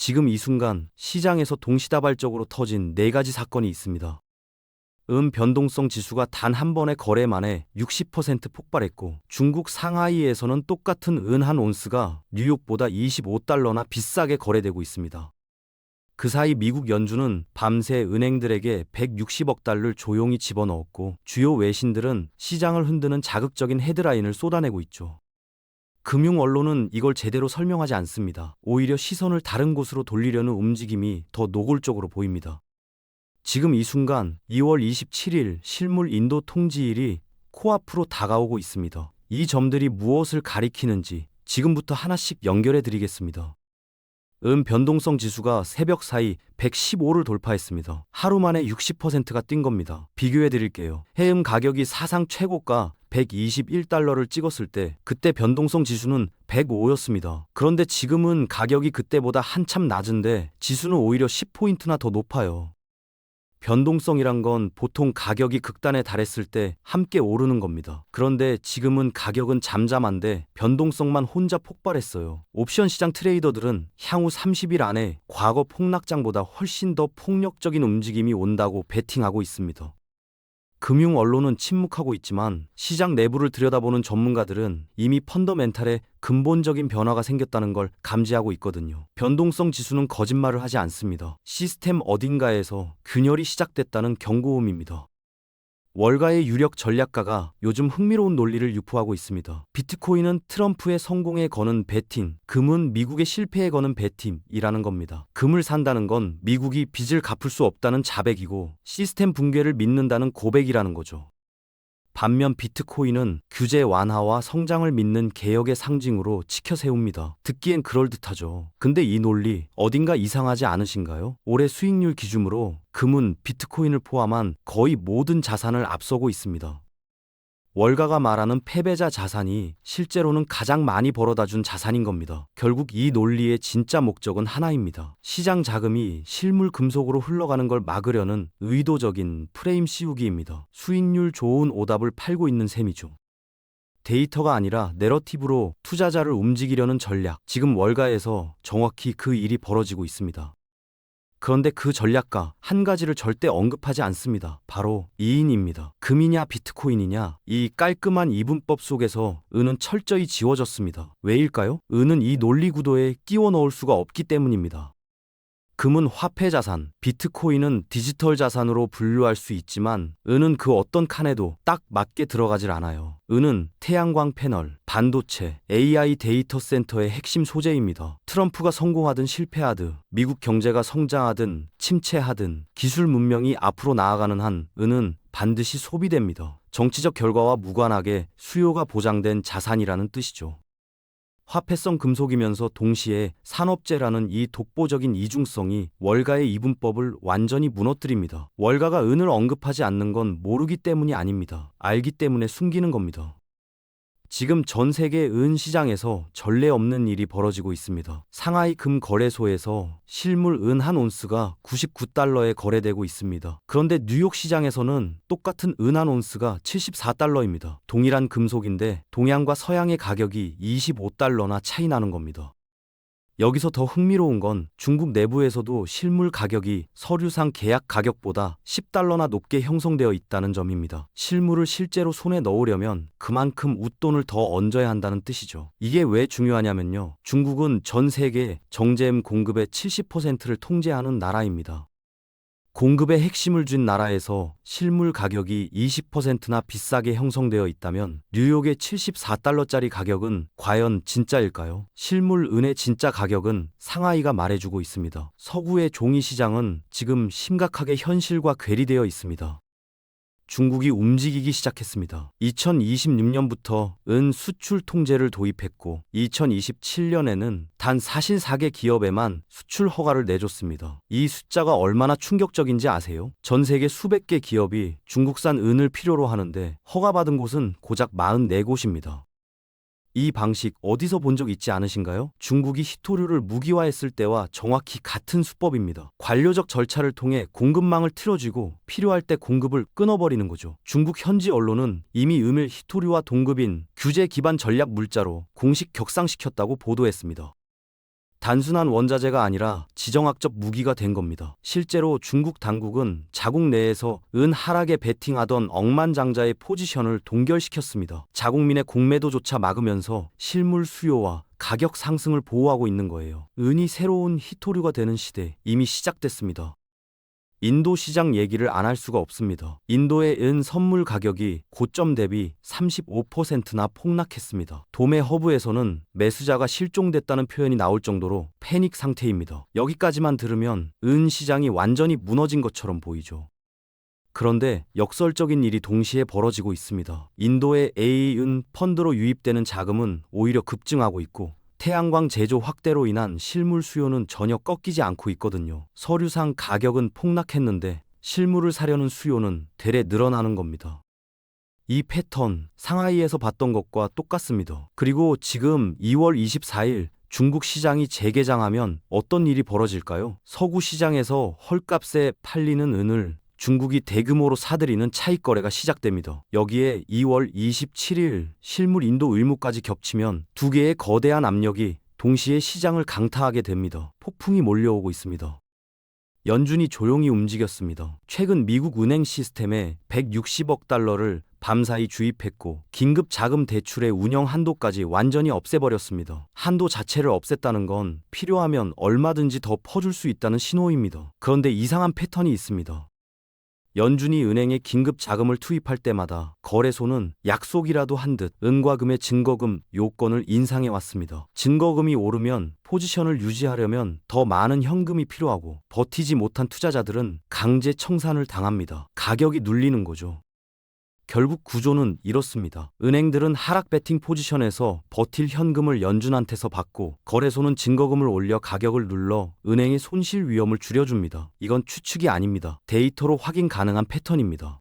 지금 이 순간 시장에서 동시다발적으로 터진 네 가지 사건이 있습니다. 변동성 지수가 단 한 번의 거래 만에 60% 폭발했고, 중국 상하이에서는 똑같은 은 한 온스가 뉴욕보다 25달러나 비싸게 거래되고 있습니다. 그 사이 미국 연준은 밤새 은행들에게 160억 달러를 조용히 집어넣었고, 주요 외신들은 시장을 흔드는 자극적인 헤드라인을 쏟아내고 있죠. 금융 언론은 이걸 제대로 설명하지 않습니다. 오히려 시선을 다른 곳으로 돌리려는 움직임이 더 노골적으로 보입니다. 지금 이 순간 2월 27일 실물 인도 통지일이 코앞으로 다가오고 있습니다. 이 점들이 무엇을 가리키는지 지금부터 하나씩 연결해 드리겠습니다. 변동성 지수가 새벽 사이 115를 돌파했습니다. 하루 만에 60%가 뛴 겁니다. 비교해 드릴게요. 해음 가격이 사상 최고가 121달러를 찍었을 때 그때 변동성 지수는 105였습니다. 그런데 지금은 가격이 그때보다 한참 낮은데 지수는 오히려 10포인트나 더 높아요. 변동성이란 건 보통 가격이 극단에 달했을 때 함께 오르는 겁니다. 그런데 지금은 가격은 잠잠한데 변동성만 혼자 폭발했어요. 옵션 시장 트레이더들은 향후 30일 안에 과거 폭락장보다 훨씬 더 폭력적인 움직임이 온다고 베팅하고 있습니다. 금융 언론은 침묵하고 있지만 시장 내부를 들여다보는 전문가들은 이미 펀더멘탈에 근본적인 변화가 생겼다는 걸 감지하고 있거든요. 변동성 지수는 거짓말을 하지 않습니다. 시스템 어딘가에서 균열이 시작됐다는 경고음입니다. 월가의 유력 전략가가 요즘 흥미로운 논리를 유포하고 있습니다. 비트코인은 트럼프의 성공에 거는 베팅, 금은 미국의 실패에 거는 베팅이라는 겁니다. 금을 산다는 건 미국이 빚을 갚을 수 없다는 자백이고 시스템 붕괴를 믿는다는 고백이라는 거죠. 반면 비트코인은 규제 완화와 성장을 믿는 개혁의 상징으로 치켜 세웁니다. 듣기엔 그럴듯하죠. 근데 이 논리 어딘가 이상하지 않으신가요? 올해 수익률 기준으로 금은 비트코인을 포함한 거의 모든 자산을 앞서고 있습니다. 월가가 말하는 패배자 자산이 실제로는 가장 많이 벌어다 준 자산인 겁니다. 결국 이 논리의 진짜 목적은 하나입니다. 시장 자금이 실물 금속으로 흘러가는 걸 막으려는 의도적인 프레임 씌우기입니다. 수익률 좋은 오답을 팔고 있는 셈이죠. 데이터가 아니라 내러티브로 투자자를 움직이려는 전략. 지금 월가에서 정확히 그 일이 벌어지고 있습니다. 그런데 그 전략가 한 가지를 절대 언급하지 않습니다. 바로 이인입니다. 금이냐 비트코인이냐, 이 깔끔한 이분법 속에서 은은 철저히 지워졌습니다. 왜일까요? 은은 이 논리 구도에 끼워 넣을 수가 없기 때문입니다. 금은 화폐 자산, 비트코인은 디지털 자산으로 분류할 수 있지만 은은 그 어떤 칸에도 딱 맞게 들어가질 않아요. 은은 태양광 패널, 반도체, AI 데이터 센터의 핵심 소재입니다. 트럼프가 성공하든 실패하든, 미국 경제가 성장하든 침체하든 기술 문명이 앞으로 나아가는 한 은은 반드시 소비됩니다. 정치적 결과와 무관하게 수요가 보장된 자산이라는 뜻이죠. 화폐성 금속이면서 동시에 산업재라는 이 독보적인 이중성이 월가의 이분법을 완전히 무너뜨립니다. 월가가 은을 언급하지 않는 건 모르기 때문이 아닙니다. 알기 때문에 숨기는 겁니다. 지금 전 세계 은 시장에서 전례 없는 일이 벌어지고 있습니다. 상하이 금 거래소에서 실물 은 한 온스가 99달러에 거래되고 있습니다. 그런데 뉴욕 시장에서는 똑같은 은 한 온스가 74달러입니다. 동일한 금속인데 동양과 서양의 가격이 25달러나 차이 나는 겁니다. 여기서 더 흥미로운 건 중국 내부에서도 실물 가격이 서류상 계약 가격보다 10달러나 높게 형성되어 있다는 점입니다. 실물을 실제로 손에 넣으려면 그만큼 웃돈을 더 얹어야 한다는 뜻이죠. 이게 왜 중요하냐면요. 중국은 전 세계 정제음 공급의 70%를 통제하는 나라입니다. 공급의 핵심을 쥔 나라에서 실물 가격이 20%나 비싸게 형성되어 있다면 뉴욕의 74달러짜리 가격은 과연 진짜일까요? 실물 은의 진짜 가격은 상하이가 말해주고 있습니다. 서구의 종이 시장은 지금 심각하게 현실과 괴리되어 있습니다. 중국이 움직이기 시작했습니다. 2026년부터 은 수출 통제를 도입했고 2027년에는 단 44개 기업에만 수출 허가를 내줬습니다. 이 숫자가 얼마나 충격적인지 아세요? 전 세계 수백 개 기업이 중국산 은을 필요로 하는데 허가받은 곳은 고작 44곳입니다. 이 방식 어디서 본 적 있지 않으신가요? 중국이 희토류를 무기화했을 때와 정확히 같은 수법입니다. 관료적 절차를 통해 공급망을 틀어쥐고 필요할 때 공급을 끊어버리는 거죠. 중국 현지 언론은 이미 음을 희토류와 동급인 규제 기반 전략 물자로 공식 격상시켰다고 보도했습니다. 단순한 원자재가 아니라 지정학적 무기가 된 겁니다. 실제로 중국 당국은 자국 내에서 은 하락에 베팅하던 억만장자의 포지션을 동결시켰습니다. 자국민의 공매도조차 막으면서 실물 수요와 가격 상승을 보호하고 있는 거예요. 은이 새로운 희토류가 되는 시대 이미 시작됐습니다. 인도 시장 얘기를 안 할 수가 없습니다. 인도의 은 선물 가격이 고점 대비 35%나 폭락했습니다. 도매 허브에서는 매수자가 실종됐다는 표현이 나올 정도로 패닉 상태입니다. 여기까지만 들으면 은 시장이 완전히 무너진 것처럼 보이죠. 그런데 역설적인 일이 동시에 벌어지고 있습니다. 인도의 은 펀드로 유입되는 자금은 오히려 급증하고 있고 태양광 제조 확대로 인한 실물 수요는 전혀 꺾이지 않고 있거든요. 서류상 가격은 폭락했는데 실물을 사려는 수요는 되레 늘어나는 겁니다. 이 패턴 상하이에서 봤던 것과 똑같습니다. 그리고 지금 2월 24일 중국 시장이 재개장하면 어떤 일이 벌어질까요? 서구 시장에서 헐값에 팔리는 은을 중국이 대규모로 사들이는 차익 거래가 시작됩니다. 여기에 2월 27일 실물 인도 의무까지 겹치면 두 개의 거대한 압력이 동시에 시장을 강타하게 됩니다. 폭풍이 몰려오고 있습니다. 연준이 조용히 움직였습니다. 최근 미국 은행 시스템에 160억 달러를 밤사이 주입했고 긴급 자금 대출의 운영 한도까지 완전히 없애버렸습니다. 한도 자체를 없앴다는 건 필요하면 얼마든지 더 퍼줄 수 있다는 신호입니다. 그런데 이상한 패턴이 있습니다. 연준이 은행에 긴급 자금을 투입할 때마다 거래소는 약속이라도 한 듯 은과 금의 증거금 요건을 인상해 왔습니다. 증거금이 오르면 포지션을 유지하려면 더 많은 현금이 필요하고 버티지 못한 투자자들은 강제 청산을 당합니다. 가격이 눌리는 거죠. 결국 구조는 이렇습니다. 은행들은 하락 베팅 포지션에서 버틸 현금을 연준한테서 받고 거래소는 증거금을 올려 가격을 눌러 은행의 손실 위험을 줄여줍니다. 이건 추측이 아닙니다. 데이터로 확인 가능한 패턴입니다.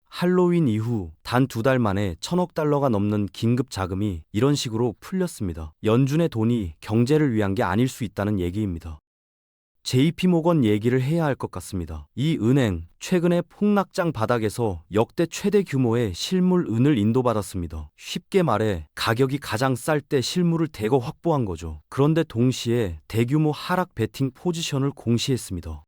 할로윈 이후 단 2달 만에 1,000억 달러가 넘는 긴급 자금이 이런 식으로 풀렸습니다. 연준의 돈이 경제를 위한 게 아닐 수 있다는 얘기입니다. JP모건 얘기를 해야 할 것 같습니다. 이 은행 최근에 폭락장 바닥에서 역대 최대 규모의 실물 은을 인도받았습니다. 쉽게 말해 가격이 가장 쌀 때 실물을 대거 확보한 거죠. 그런데 동시에 대규모 하락 베팅 포지션을 공시했습니다.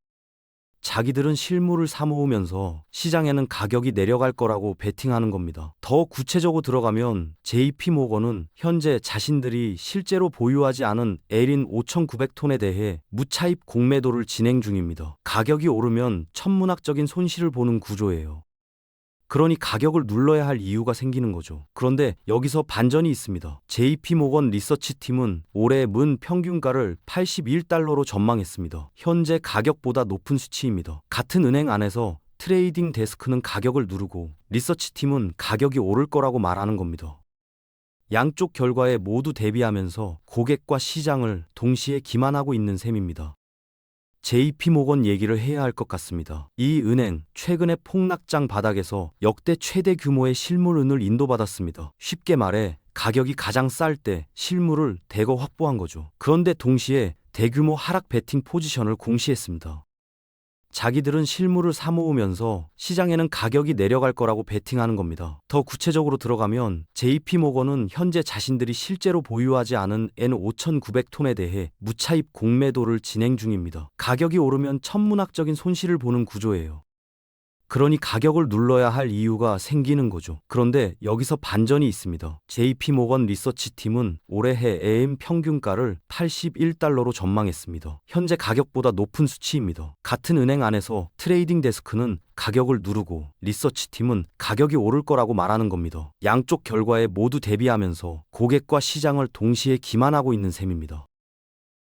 자기들은 실물을 사모으면서 시장에는 가격이 내려갈 거라고 베팅하는 겁니다. 더 구체적으로 들어가면 JP모건은 현재 자신들이 실제로 보유하지 않은 에린 5,900톤에 대해 무차입 공매도를 진행 중입니다. 가격이 오르면 천문학적인 손실을 보는 구조예요. 그러니 가격을 눌러야 할 이유가 생기는 거죠. 그런데 여기서 반전이 있습니다. JP모건 리서치팀은 올해 문 평균가를 81달러로 전망했습니다. 현재 가격보다 높은 수치입니다. 같은 은행 안에서 트레이딩 데스크는 가격을 누르고 리서치팀은 가격이 오를 거라고 말하는 겁니다. 양쪽 결과에 모두 대비하면서 고객과 시장을 동시에 기만하고 있는 셈입니다. JP모건 얘기를 해야 할 것 같습니다. 이 은행 최근에 폭락장 바닥에서 역대 최대 규모의 실물은을 인도받았습니다. 쉽게 말해 가격이 가장 쌀 때 실물을 대거 확보한 거죠. 그런데 동시에 대규모 하락 베팅 포지션을 공시했습니다. 자기들은 실물을 사모으면서 시장에는 가격이 내려갈 거라고 베팅하는 겁니다. 더 구체적으로 들어가면 JP모건은 현재 자신들이 실제로 보유하지 않은 N5,900톤에 대해 무차입 공매도를 진행 중입니다. 가격이 오르면 천문학적인 손실을 보는 구조예요. 그러니 가격을 눌러야 할 이유가 생기는 거죠. 그런데 여기서 반전이 있습니다. JP모건 리서치팀은 올해해 AM 평균가를 81달러로 전망했습니다. 현재 가격보다 높은 수치입니다. 같은 은행 안에서 트레이딩 데스크는 가격을 누르고 리서치팀은 가격이 오를 거라고 말하는 겁니다. 양쪽 결과에 모두 대비하면서 고객과 시장을 동시에 기만하고 있는 셈입니다.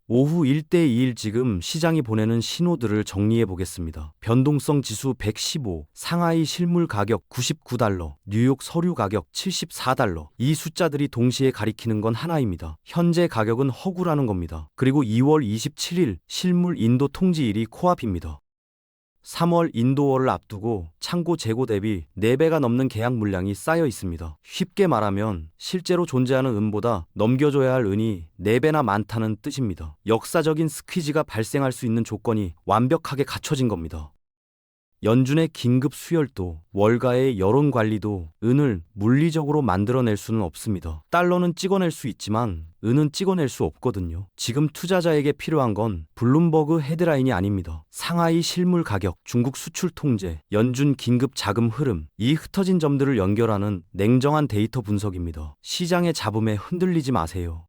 오후 1대2일 지금 시장이 보내는 신호들을 정리해 보겠습니다. 변동성 지수 115, 상하이 실물 가격 99달러, 뉴욕 서류 가격 74달러. 이 숫자들이 동시에 가리키는 건 하나입니다. 현재 가격은 허구라는 겁니다. 그리고 2월 27일 실물 인도 통지일이 코앞입니다. 3월 인도월을 앞두고 창고 재고 대비 4배가 넘는 계약 물량이 쌓여 있습니다. 쉽게 말하면 실제로 존재하는 은보다 넘겨줘야 할 은이 4배나 많다는 뜻입니다. 역사적인 스퀴즈가 발생할 수 있는 조건이 완벽하게 갖춰진 겁니다. 연준의 긴급 수혈도, 월가의 여론 관리도 은을 물리적으로 만들어낼 수는 없습니다. 달러는 찍어낼 수 있지만 은은 찍어낼 수 없거든요. 지금 투자자에게 필요한 건 블룸버그 헤드라인이 아닙니다. 상하이 실물 가격, 중국 수출 통제, 연준 긴급 자금 흐름, 이 흩어진 점들을 연결하는 냉정한 데이터 분석입니다. 시장의 잡음에 흔들리지 마세요.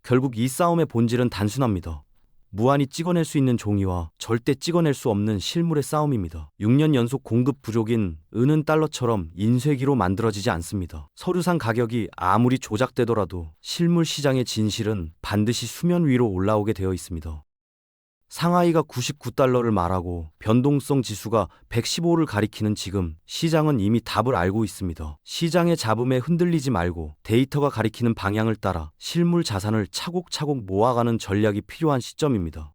결국 이 싸움의 본질은 단순합니다. 무한히 찍어낼 수 있는 종이와 절대 찍어낼 수 없는 실물의 싸움입니다. 6년 연속 공급 부족인 은은 달러처럼 인쇄기로 만들어지지 않습니다. 서류상 가격이 아무리 조작되더라도 실물 시장의 진실은 반드시 수면 위로 올라오게 되어 있습니다. 상하이가 99달러를 말하고 변동성 지수가 115를 가리키는 지금 시장은 이미 답을 알고 있습니다. 시장의 잡음에 흔들리지 말고 데이터가 가리키는 방향을 따라 실물 자산을 차곡차곡 모아가는 전략이 필요한 시점입니다.